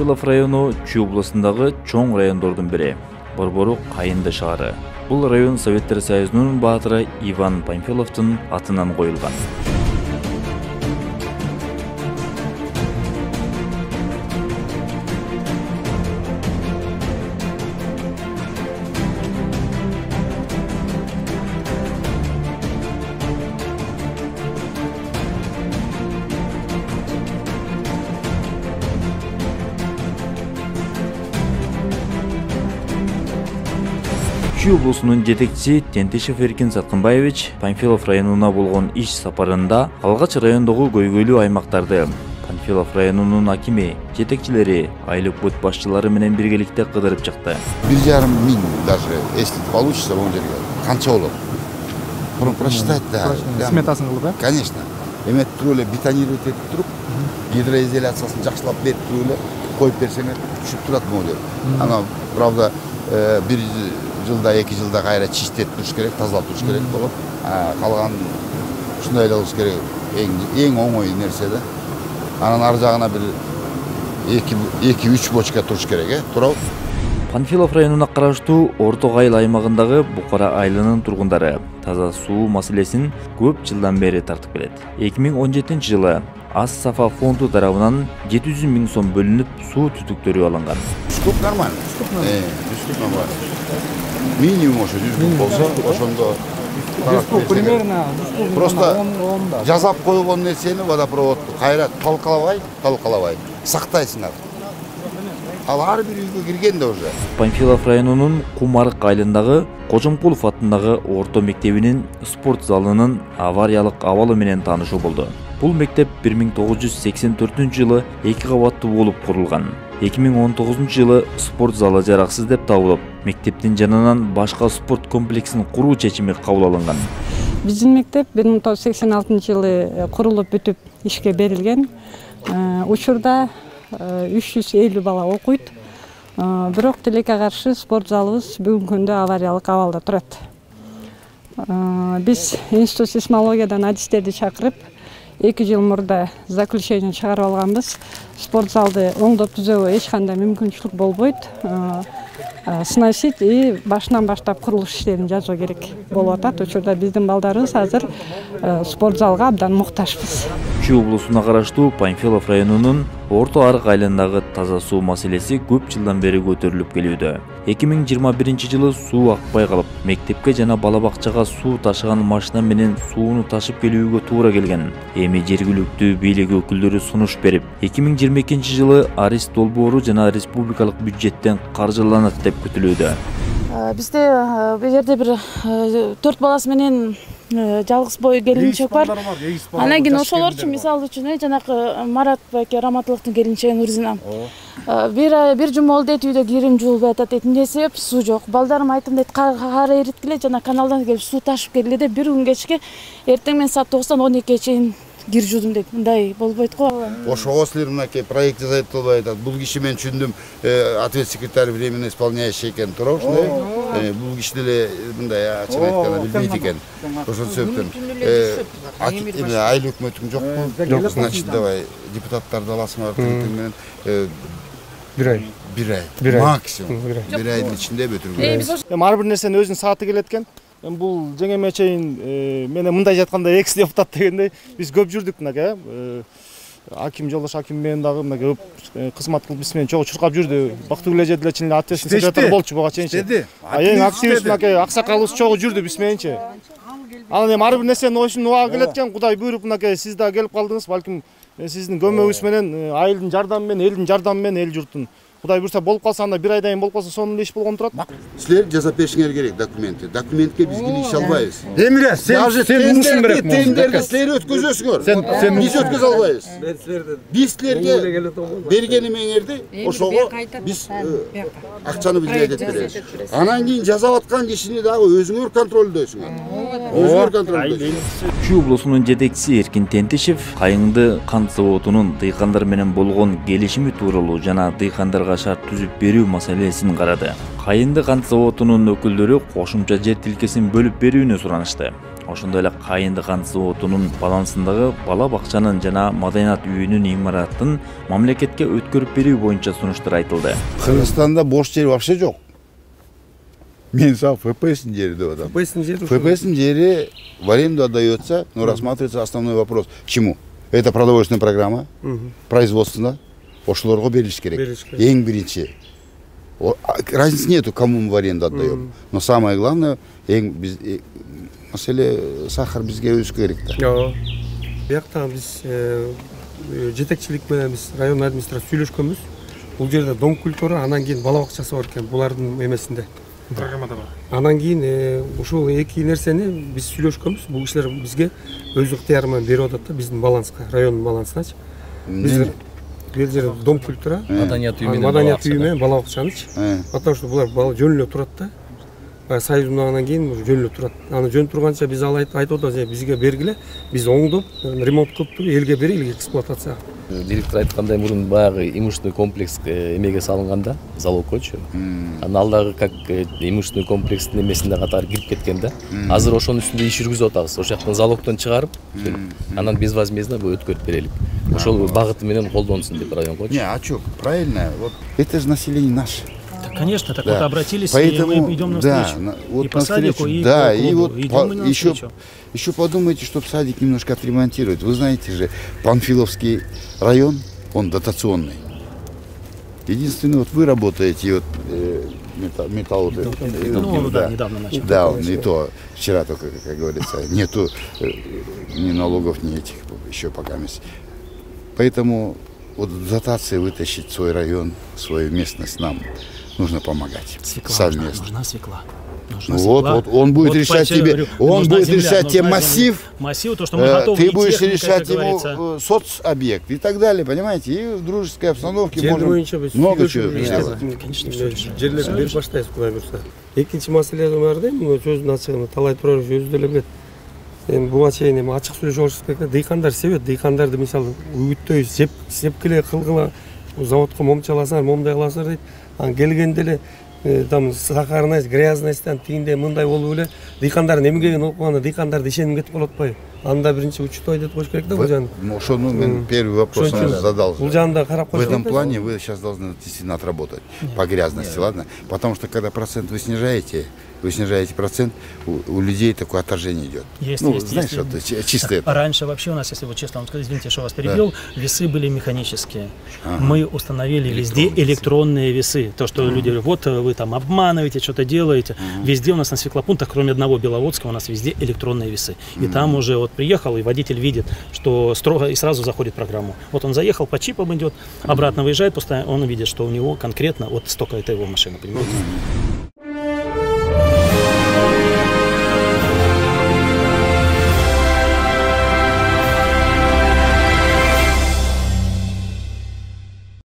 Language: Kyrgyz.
Панфилов району Чүй областындагы чоң райондордун бири. Борбору Кайынды шаары. Бул район Советтер Союзунун баатыры Иван Панфиловдун атынан коюлган. Чүй облусунун жетекчиси Тентишев Эркин Саткынбаевич Панфилов районуна болгон иш сапарында алгач райондогу көйгөйлүү аймактарды Панфилов районунун акими, жетекчилери, айлык бут башчылары менен биргеликте кыдырып чыкты. 1,5 миң даже, если получится, он жерге канча болот? Просчитать, да. Сметасын кылып, да? Конечно. Эметип туруп эле бетонировать этип туруп, гидроизоляциясын жакшылап берип туруп эле коюп берсеңер түшүп турат могу. Ана, правда, 1 жылда, 2 жылда кайра чистеп туруш керек, тазалап туруш керек болот. Калган ушундай эле болуш керек. Эң оңой нерсе да. Анан ар жагына бир 2-3 бочка туруш керек, туурабы? Панфилов районуна караштуу Орто Кайыл аймагындагы Букара айылынын тургундары таза суу маселесин көп жылдан бери тартып келет. 2017 жылы Аз Сафа фонду тарабынан 700 миң сом бөлүнүп суу түтүктөрү алынган. Түтүк нормально. Түтүк нормально. Минимум ошо 100 куб болсо, ошондо примерно просто жазап койгон нерсени водопроводду кайра талкалабай сактайсыңар. Ал ар бир үйгө киргенде уже. Панфилов районунун Кумарык айылындагы Кожомкулов атындагы орто мектебинин спорт залынын авариялык абалы менен таанышуу болду. Бул мектеп 1984 жылы 2 кабаттуу болуп курулган. 2019 жылы спорт залы жараксыз деп табылып, мектептин жанынан башка спорт комплексин куруу чечими кабыл алынган. Биздин мектеп 1986 жылы курулуп бүтүп ишке берилген. Учурда 350 бала окуйт. Бирок тилекке каршы спорт залыбыз бүгүнкү күндө авариялык абалда турат. Биз институт сейсмологиядан адистерди чакырып 2 жыл мурда заключение чыгарып алганбыз. Спорт залды оңдоп түзөөгө эч кандай мүмкүнчүлүк болбойт. Сносить и башынан баштап курулуш иштерин жасоо керек болуп атат. Учурда биздин балдарыбыз азыр спорт залга абдан муктажбыз. Чүй облусуна караштуу Панфилов районунун Орто Арык айылындагы таза суу маселеси көп жылдан бери көтөрүлүп келүүдө. 2021 жылы суу акпай калып, мектепке жана бала бакчага суу ташыган машина менен сууну ташып келүүгө туура келген. Эми жергиликтүү бийлик өкүлдөрү сунуш берип, 2022 жылы Арис долбоору жана республикалык бюджеттен каржыланат деп күтүлүүдө. Бизде бул жерде бир 4 баласы менен жалгыз бой келинчек бар. Анан кийин ошолор үчүн мисалы үчүн жанакы Марат байке Раматылыктын келинчеги Нурзина. Бир жума болду дейт, үйдө кирим жуулбай атат. Эмне себеп? Суу жок. Балдарым айтым дейт, кара эриткиле жана каналдан келип суу ташып келгиле деп бир күн кечке эртең менен саат 9-12 чейин кир жуудум дейт. Мындай болбойт го. Ошого силер мынакей проект жасайт болбой атат. Бул киши мен түшүндүм, ответ секретарь временно исполняющий экен, туурабы ушундай? Бул киши деле мындай ачык айтканда билбейт экен. Ошол себептен айыл өкмөтүң жокпу? Значит, давай депутаттарды аласыңар менен 1 ай. Максимум. 1 айдын ичинде бүтүргүлөбүз. Ар бир нерсенин өзүнүн сааты келет экен. Бул жеңеме чейин менен мындай жатканда экс деп атат дегендей биз көп жүрдүк мынакей. Аким Жолдош аким менен дагы мынакей көп кызмат кылып биз менен чогуу чуркап жүрдү. Бактыгүл эже деле чын эле ответственный секретарь болчу буга чейинчи. Эң активист мынакей аксакалыбыз чогуу жүрдү биз мененчи. Анан эми ар бир нерсенин ойшун убагы келет экен. Кудай буйруп мынакей сиз да келип калдыңыз. Балким сиздин көмөгүңүз менен айылдын жардамы менен, элдин жардамы менен эл журттун Кудай буйруса болуп калса, анда 1 айдан кийин болуп калса, сонун иш болгон турат. Силер жасап беришиңер керек документти. Документке биз киреше албайбыз. Эмиле, сен умушун берет. Тендерди силер өткөзөсүңөр. Биз өткөзө албайбыз. Биз силерге берген эмеңерди ошого биз акчаны биз элетип беребиз. Анан кийин жасап аткан кишини дагы өзүңөр контролдойсуңар. Өзүңөр контролдойсуңар. Чүй облусунун жетекчиси Эркин Тентишев Кайыңды кант заводунун дыйкандар менен болгон келишими тууралуу жана дыйкандарга шарт түзүп берүү маселесин карады. Кайыңды кант заводунун өкүлдөрү кошумча жер тилкесин бөлүп берүүнү суранышты. Ошондой эле Кайынды кан заводунун балансындагы бала бакчанын жана маданият үйүнүн имаратын мамлекетке өткөрүп берүү боюнча сунуштар айтылды. Кыргызстанда бош жер вообще жок. Мен сам ФПС'ин жери деп атам. ФПС'ин жери в аренду отдается, но рассматривается основной вопрос. Чему? Это продовольственная программа, производственно. Ошолорго берилиш керек. Эң биринчи. Разницы нету, кому мы в аренду отдаем. Но самое главное, маселе сахар бизге өзү керек да. Бияктан биз жетекчилик менен биз район администрация сүйлөшкөнбүз. Бул жерде дом культуры, анан кийин бала бакчасы бар экен булардын эмесинде. Программада бар. Анан кийин ушул эки нерсени биз сүйлөшкөнбүз. Бул кишилер бизге өз ыктыяры менен берип атат да, биздин баланска, райондун балансыначы. Биз бул жерде дом культура, маданият үйү менен бала бакчанычы. Потому что булар жөн эле турат да. Союзунан кийин жөн эле турат. Аны жөн турганча биз айтып атабыз, бизге бергиле, биз оңдоп, ремонт кылып туруп элге берели эксплуатацияга. Директор айткандай мурун баягы имущественный комплекс эмеге салынганда, залог койчу. Анан алдагы как имущественный комплекстин эмесинде катары кирип кеткен да. Азыр ошонун үстүндө иш жүргүзүп атабыз. Ошол жактан залогдон чыгарып, анан безвозмездно өткөрүп берелик. Ошол багыты менен колдонсун деп район койчу. Не, а чё, правильно, вот это же население наше. Конечно, так да. Вот обратились, поэтому, и мы идем навстречу. Да, вот и по садику, и да, по клубу. И вот Идем еще подумайте, чтобы садик немножко отремонтировать. Вы знаете же, Панфиловский район, он дотационный. Единственное, вот вы работаете, вот металл да, недавно начал. Да, не то, вчера только, как говорится, нету ни налогов, ни этих, еще пока месяц. Поэтому вот дотации вытащить свой район, свою местность нам нужно помогать. Свекла совместно. Нужна свекла. Вот он будет решать тебе, он будет решать тебе массив, то, что мы готовы, ты будешь решать ему соцобъект и так далее, понимаете? И в дружеской обстановке можем много чего сделать. Жерлерди берип баштайбыз, Кудай буюрса. Экинчи маселе бар да, сөздүн ачыгын талай турар өзү деле билет. Эми буга чейин эми ачык сүйлөшүп алышыбыз керек. Дыйкандар себет, дыйкандарды мисалы үгүттөй сепкиле кылгыла, заводко момчаласаңар, момдай кыласыңар дейт. Анан келгенде эле там сахарность, грязностьтан тигинде мындай болуп эле дыйкандардын эмгегин окуганда дыйкандарды ишеним кетип калып атпайбы? Анда биринчи учтой деп коюш керек да бул жан. Ошону мен первый вопрос задал. Бул жанда карап коюш. В этом плане вы сейчас должны действительно отработать по грязности, ладно? Потому что когда процент вы снижаете процент, у людей такое отторжение идет. Знаешь, что чисто это. Раньше вообще у нас, если вот честно вам сказать, извините, что вас перебил, весы были механические. Мы установили везде электронные весы. То, что люди говорят, вот вы там обманываете, что-то делаете. Везде у нас на свеклопунктах, кроме одного Беловодского, у нас везде электронные весы. И там уже вот приехал, и водитель видит, что строго, и сразу заходит в программу. Вот он заехал, по чипам идет, обратно выезжает, просто он видит, что у него конкретно вот столько это его машина, понимаете?